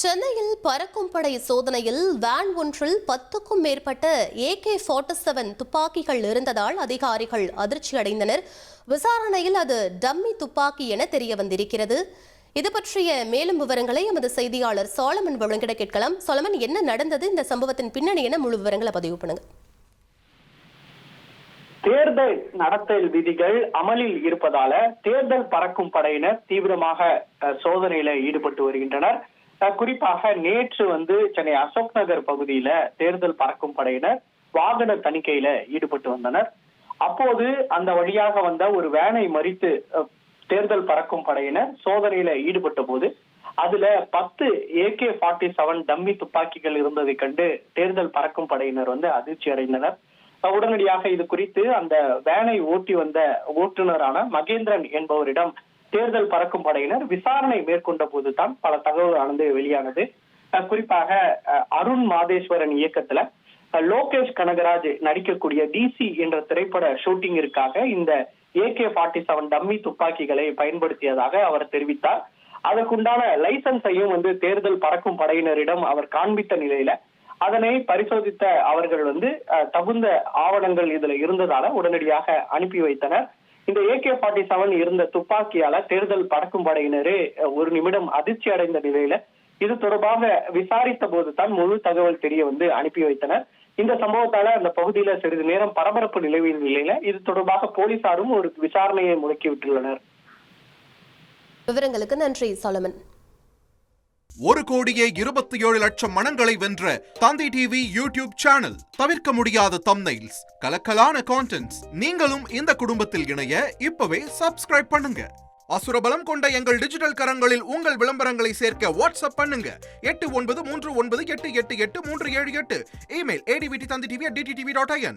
சென்னையில் பறக்கும் படை சோதனையில் வேன் ஒன்றில் 10க்கும் மேற்பட்ட AK-47 துப்பாக்கிகள் இருந்ததால் அதிகாரிகள் அதிர்ச்சி அடைந்தனர். விசாரணையில் அது டம்மி துப்பாக்கி என தெரிய வந்திருக்கிறது. இது பற்றிய மேலும் விவரங்களை எமது செய்தியாளர் சோலமன் வழங்கிட கேட்கலாம். சோலமன், என்ன நடந்தது? இந்த சம்பவத்தின் பின்னணி என முழு விவரங்களை பதிவு பண்ணுங்க. தேர்தல் நடத்தல் விதிகள் அமலில் இருப்பதால தேர்தல் பறக்கும் படையினர் தீவிரமாக சோதனையில ஈடுபட்டு வருகின்றனர். குறிப்பாக நேற்று சென்னை அசோக் நகர் பகுதியில தேர்தல் பறக்கும் படையினர் வாகன தணிக்கையில ஈடுபட்டு வந்தனர். அப்போது அந்த வழியாக வந்த ஒரு வேனை மறித்து தேர்தல் பறக்கும் படையினர் சோதனையில ஈடுபட்ட போது அதுல 10 AK-47 டம்மி துப்பாக்கிகள் இருந்ததை கண்டு தேர்தல் பறக்கும் படையினர் அதிர்ச்சி அடைந்தனர். உடனடியாக இது குறித்து அந்த வேனை ஓட்டி வந்த ஓட்டுநரான மகேந்திரன் என்பவரிடம் தேர்தல் பறக்கும் படையினர் விசாரணை மேற்கொண்ட போதுதான் பல தகவல்கள் வெளியானது. குறிப்பாக அருண் மாதேஸ்வரன் இயக்கத்துல லோகேஷ் கனகராஜ் நடிக்கக்கூடிய DC என்ற திரைப்பட ஷூட்டிங்கிற்காக இந்த AK-47 டம்மி துப்பாக்கிகளை பயன்படுத்தியதாக அவர் தெரிவித்தார். அதற்குண்டான லைசன்ஸையும் தேர்தல் பறக்கும் படையினரிடம் அவர் காண்பித்த நிலையில அதனை பரிசோதித்த அவர்கள் தகுந்த ஆவணங்கள் இதுல இருந்ததால உடனடியாக அனுப்பி வைத்தனர். இந்த AK-47 இருந்த துப்பாக்கியால தேர்தல் பறக்கும் படையினரே ஒரு நிமிடம் அதிர்ச்சி அடைந்த நிலையில இது தொடர்பாக விசாரித்த போதுதான் முழு தகவல் தெரிய அனுப்பி வைத்தனர். இந்த சம்பவத்தால அந்த பகுதியில சிறிது நேரம் பரபரப்பு நிலவிய நிலையில இது தொடர்பாக போலீசாரும் ஒரு விசாரணையை முடக்கிவிட்டுள்ளனர். விவரங்களுக்கு நன்றி சோலமன். 1,27,00,000 மனங்களை வென்ற தந்தி டிவி யூடியூப் சேனல். தவிர்க்க முடியாத தம்ப்நெயில்ஸ், கலக்கலான கான்டென்ட்ஸ். நீங்களும் இந்த குடும்பத்தில் இணைய இப்பவே சப்ஸ்கிரைப் பண்ணுங்க. அசுரபலம் கொண்ட எங்கள் டிஜிட்டல் கரங்களில் உங்கள் விளம்பரங்களை சேர்க்க வாட்ஸ்அப் பண்ணுங்க. 8939888378. Email advtthanditv@dttv.in.